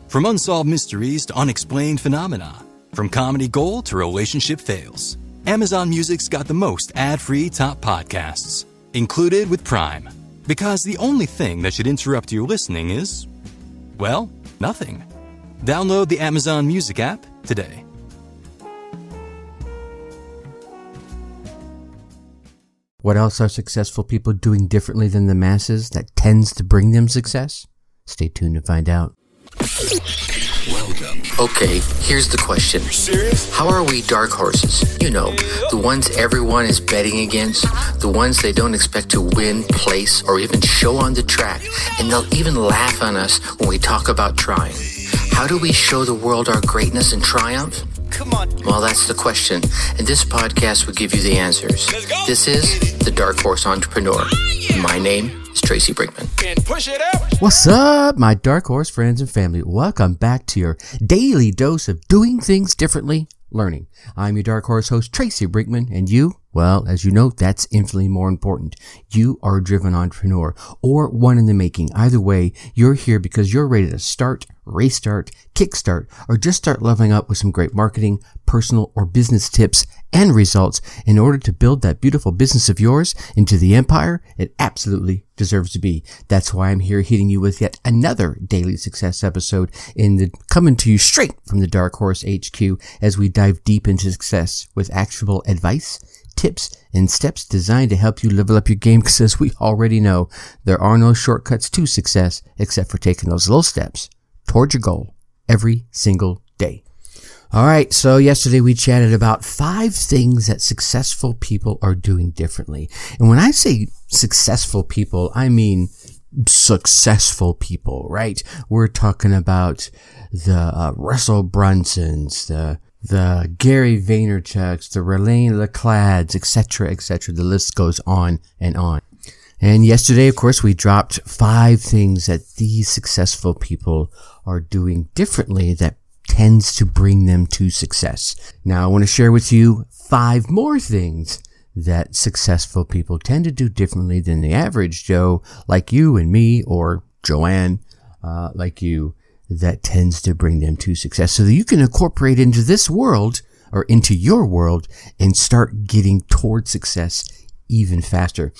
From unsolved mysteries to unexplained phenomena, from comedy gold to relationship fails, Amazon Music's got the most ad-free top podcasts, included with Prime. Because the only thing that should interrupt your listening is, well, nothing. Download the Amazon Music app today. What else are successful people doing differently than the masses that tends to bring them success? Stay tuned to find out. Welcome. Okay, here's the question. Serious? How are we dark horses? You know, the ones everyone is betting against, the ones they don't expect to win, place, or even show on the track, and they'll even laugh on us when we talk about trying. How do we show the world our greatness and triumph? Come on. Well, that's the question, and this podcast will give you the answers. Let's go. This is The Dark Horse Entrepreneur. My name is Tracy Brinkman. And push it out. What's up, my Dark Horse friends and family? Welcome back to your daily dose of doing things differently, learning. I'm your Dark Horse host, Tracy Brinkman, and you, well, as you know, that's infinitely more important. You are a driven entrepreneur or one in the making. Either way, you're here because you're ready to start, restart, kickstart, or just start leveling up with some great marketing, personal, or business tips and results in order to build that beautiful business of yours into the empire it absolutely deserves to be. That's why I'm here hitting you with yet another daily success episode coming to you straight from the Dark Horse HQ as we dive deep into success with actionable advice, tips, and steps designed to help you level up your game, because as we already know, there are no shortcuts to success except for taking those little steps towards your goal every single day. All right, so yesterday we chatted about 5 things that successful people are doing differently. And when I say successful people, I mean successful people, right? We're talking about the Russell Brunsons, the Gary Vaynerchuks, the Relaine Leclads, etc., etc. The list goes on and on. And yesterday, of course, we dropped 5 things that these successful people are doing differently that tends to bring them to success. Now, I want to share with you 5 more things that successful people tend to do differently than the average Joe like you and me, or Joanne like you, that tends to bring them to success, so that you can incorporate into this world or into your world and start getting toward success even faster.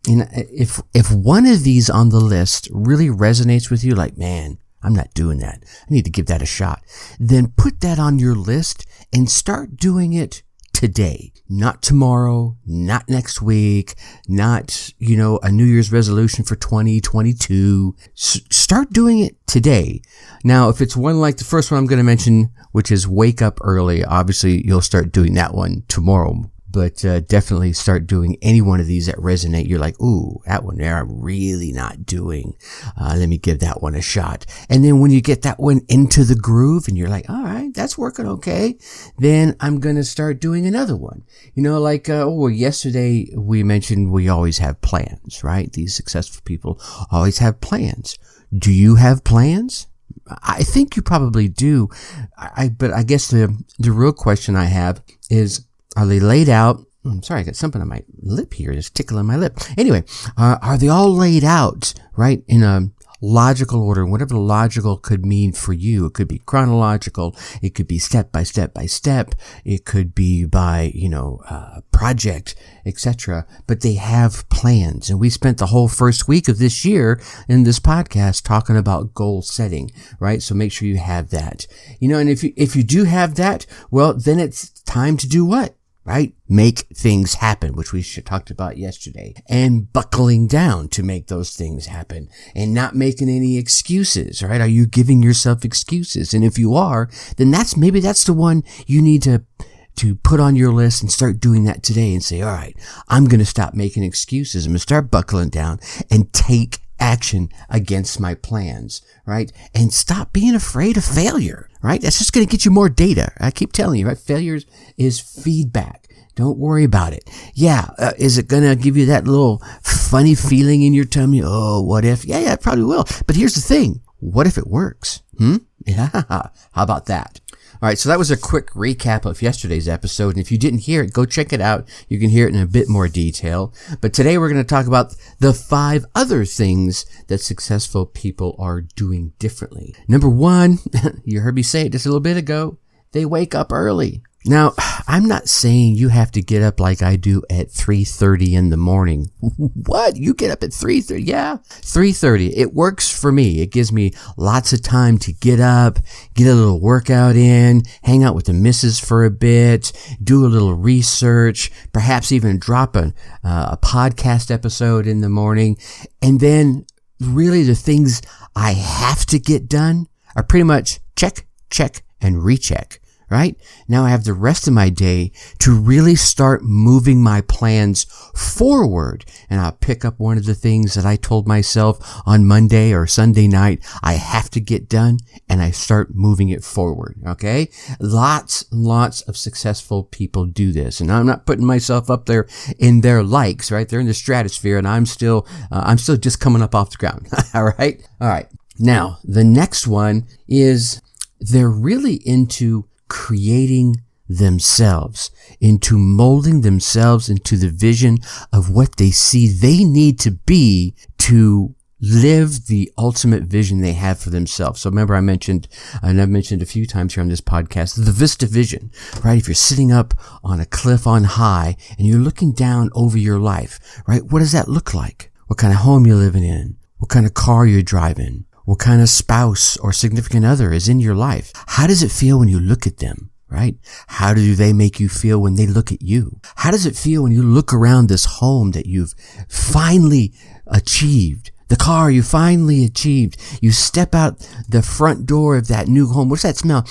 And if one of these on the list really resonates with you, like, man, I'm not doing that, I need to give that a shot, then put that on your list and start doing it today. Not tomorrow, not next week, not, a New Year's resolution for 2022. Start doing it today. Now, if it's one like the first one I'm going to mention, which is wake up early, obviously you'll start doing that one tomorrow. But definitely start doing any one of these that resonate. You're like, ooh, that one there I'm really not doing. Let me give that one a shot. And then when you get that one into the groove and you're like, all right, that's working okay, then I'm going to start doing another one. Yesterday we mentioned we always have plans, right? These successful people always have plans. Do you have plans? I think you probably do. But I guess the real question I have is, are they laid out? I'm sorry, I got something on my lip here. It's tickling my lip. Anyway, are they all laid out, right, in a logical order? Whatever logical could mean for you. It could be chronological. It could be step by step by step. It could be by, project, etc. But they have plans. And we spent the whole first week of this year in this podcast talking about goal setting, right? So make sure you have that. And if you do have that, well, then it's time to do what? Right? Make things happen, which we talked about yesterday, and buckling down to make those things happen and not making any excuses, right? Are you giving yourself excuses? And if you are, then that's the one you need to put on your list and start doing that today and say, all right, I'm going to stop making excuses. I'm going to start buckling down and take action against my plans, right? And stop being afraid of failure, right? That's just going to get you more data. I keep telling you, right? Failure is feedback. Don't worry about it. Yeah. Is it going to give you that little funny feeling in your tummy? Oh, what if? Yeah, it probably will. But here's the thing. What if it works? Yeah. How about that? All right, so that was a quick recap of yesterday's episode. And if you didn't hear it, go check it out. You can hear it in a bit more detail. But today we're going to talk about the 5 other things that successful people are doing differently. Number 1, you heard me say it just a little bit ago, they wake up early. Now, I'm not saying you have to get up like I do at 3:30 in the morning. What? You get up at 3:30? Yeah, 3:30. It works for me. It gives me lots of time to get up, get a little workout in, hang out with the missus for a bit, do a little research, perhaps even drop a podcast episode in the morning. And then really the things I have to get done are pretty much check, check, and recheck. Right? Now I have the rest of my day to really start moving my plans forward. And I'll pick up one of the things that I told myself on Monday or Sunday night I have to get done, and I start moving it forward. Okay? Lots of successful people do this. And I'm not putting myself up there in their likes, right? They're in the stratosphere, and I'm still just coming up off the ground. All right? All right. Now, the next one is they're really into creating themselves, into molding themselves into the vision of what they see they need to be to live the ultimate vision they have for themselves. So remember I mentioned, and I've mentioned a few times here on this podcast, the Vista vision, right? If you're sitting up on a cliff on high and you're looking down over your life, right? What does that look like? What kind of home you're living in? What kind of car you're driving? What kind of spouse or significant other is in your life? How does it feel when you look at them, right? How do they make you feel when they look at you? How does it feel when you look around this home that you've finally achieved? The car you finally achieved. You step out the front door of that new home. What's that smell?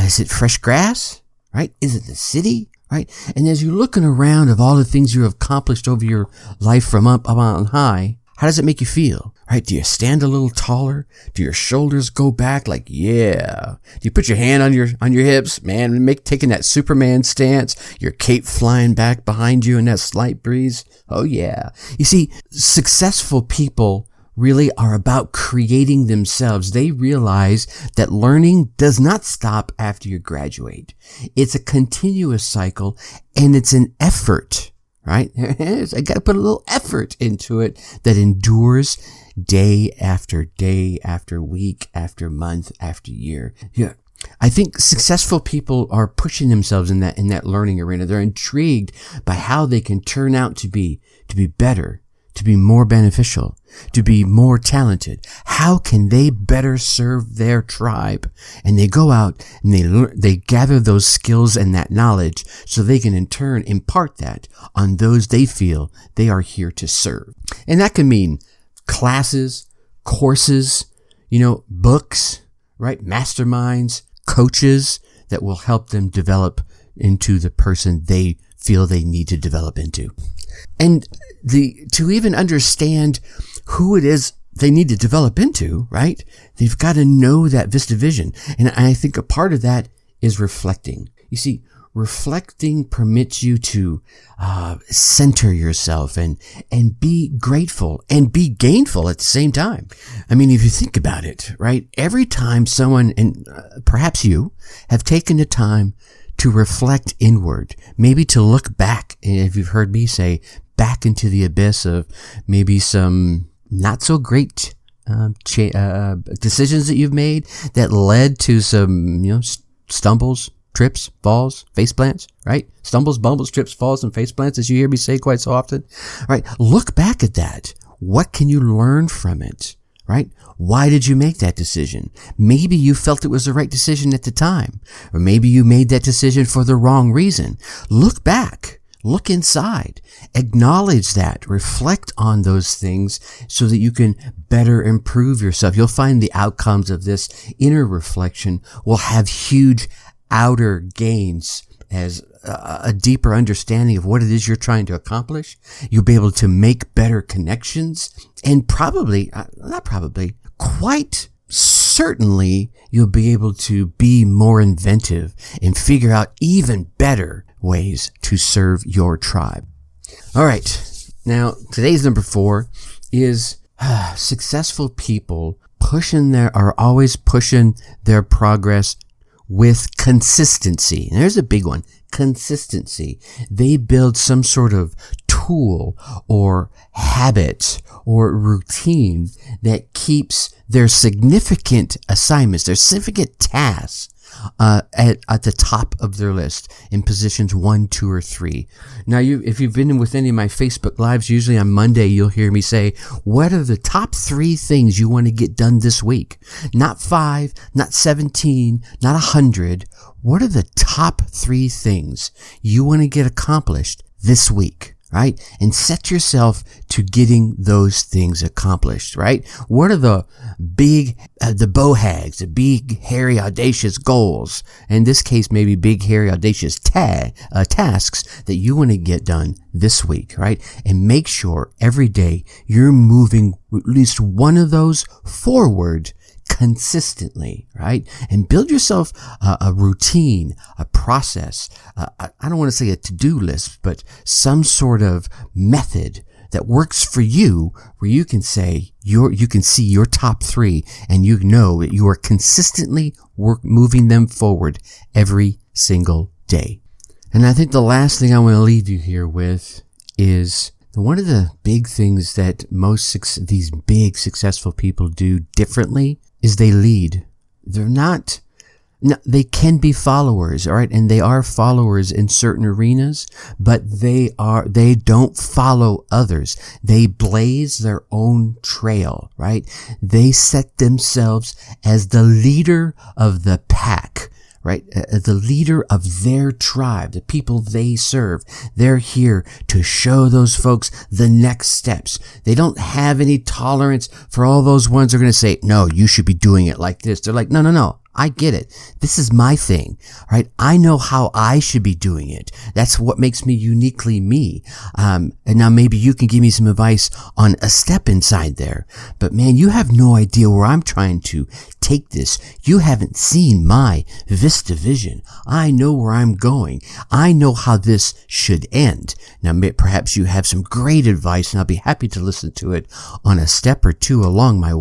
Is it fresh grass? Right? Is it the city? Right? And as you're looking around of all the things you have accomplished over your life from up on high, how does it make you feel? Right? Do you stand a little taller? Do your shoulders go back? Like, yeah. Do you put your hand on your hips? Man, taking that Superman stance, your cape flying back behind you in that slight breeze. Oh yeah. You see, successful people really are about creating themselves. They realize that learning does not stop after you graduate. It's a continuous cycle, and it's an effort. Right? I got to put a little effort into it that endures day after week, after month, after year. Yeah. I think successful people are pushing themselves in that learning arena. They're intrigued by how they can turn out to be better, to be more beneficial, to be more talented. How can they better serve their tribe? And they go out and they gather those skills and that knowledge so they can in turn impart that on those they feel they are here to serve. And that can mean classes, courses, books, right? Masterminds, coaches that will help them develop into the person they feel they need to develop into. And to even understand who it is they need to develop into, right? They've got to know that Vista vision. And I think a part of that is reflecting. You see, reflecting permits you to center yourself and be grateful and be gainful at the same time. I mean, if you think about it, right? Every time someone, and perhaps you, have taken the time to reflect inward, maybe to look back, if you've heard me say, back into the abyss of maybe some not so great decisions that you've made that led to some, stumbles, trips, falls, face plants, right? Stumbles, bumbles, trips, falls, and face plants, as you hear me say quite so often, right? Look back at that. What can you learn from it, right? Why did you make that decision? Maybe you felt it was the right decision at the time, or maybe you made that decision for the wrong reason. Look back. Look inside, acknowledge that, reflect on those things so that you can better improve yourself. You'll find the outcomes of this inner reflection will have huge outer gains as a deeper understanding of what it is you're trying to accomplish. You'll be able to make better connections, and quite certainly you'll be able to be more inventive and figure out even better ways to serve your tribe. All right. Now, today's number 4 is successful people are always pushing their progress with consistency. And there's a big one. Consistency. They build some sort of tool or habit or routine that keeps their significant assignments, their significant tasks, at the top of their list in positions 1, 2, or 3. Now, if you've been with any of my Facebook Lives, usually on Monday, you'll hear me say, what are the top 3 things you want to get done this week? Not 5, not 17, not 100. What are the top 3 things you want to get accomplished this week? Right? And set yourself to getting those things accomplished, right? What are the big, the BOHAGs, the big, hairy, audacious goals? In this case, maybe big, hairy, audacious tasks that you want to get done this week, right? And make sure every day you're moving at least one of those forward consistently, right? And build yourself a routine, a process. I don't want to say a to-do list, but some sort of method that works for you, where you can say you can see your top 3, and you know that you are consistently moving them forward every single day. And I think the last thing I want to leave you here with is one of the big things that these big successful people do differently is they lead. They can be followers, all right? And they are followers in certain arenas, but they don't follow others. They blaze their own trail, right? They set themselves as the leader of the pack, right? The leader of their tribe, the people they serve. They're here to show those folks the next steps. They don't have any tolerance for all those ones who are going to say, no, you should be doing it like this. They're like, no. I get it. This is my thing, right? I know how I should be doing it. That's what makes me uniquely me. And now maybe you can give me some advice on a step inside there. But man, you have no idea where I'm trying to take this. You haven't seen my Vista vision. I know where I'm going. I know how this should end. Now, perhaps you have some great advice, and I'll be happy to listen to it on a step or two along my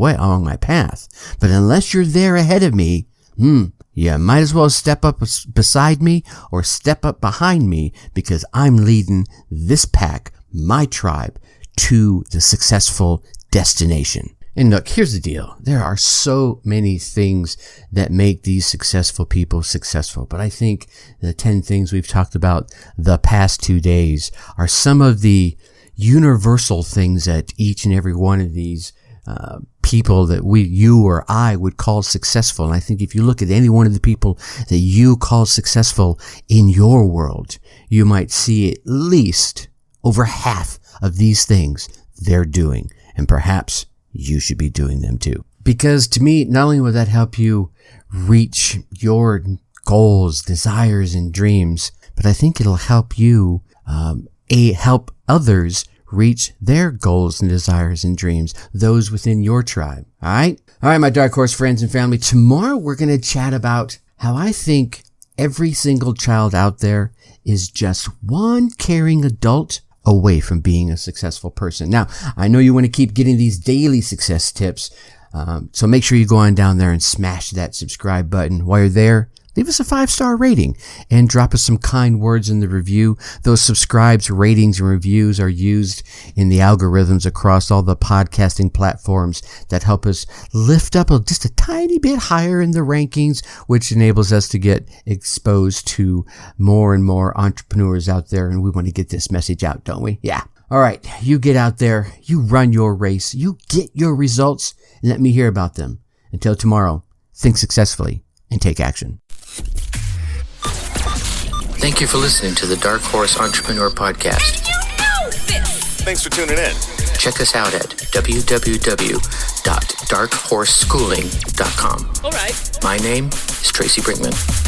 path. But unless you're there ahead of me, you might as well step up beside me or step up behind me, because I'm leading this pack, my tribe, to the successful destination. And look, here's the deal. There are so many things that make these successful people successful. But I think the 10 things we've talked about the past 2 days are some of the universal things that each and every one of these people that you or I would call successful. And I think if you look at any one of the people that you call successful in your world, you might see at least over half of these things they're doing. And perhaps you should be doing them too. Because to me, not only will that help you reach your goals, desires, and dreams, but I think it'll help you help others reach their goals and desires and dreams, those within your tribe. All right, my Dark Horse friends and family. Tomorrow we're going to chat about how I think every single child out there is just one caring adult away from being a successful person. Now, I know you want to keep getting these daily success tips, so make sure you go on down there and smash that subscribe button. While you're there, leave us a 5-star rating and drop us some kind words in the review. Those subscribes, ratings, and reviews are used in the algorithms across all the podcasting platforms that help us lift up just a tiny bit higher in the rankings, which enables us to get exposed to more and more entrepreneurs out there. And we want to get this message out, don't we? Yeah. All right. You get out there, you run your race, you get your results, and let me hear about them. Until tomorrow, think successfully and take action. Thank you for listening to the Dark Horse Entrepreneur Podcast. And you know this! Thanks for tuning in. Check us out at www.darkhorseschooling.com. All right. My name is Tracy Brinkman.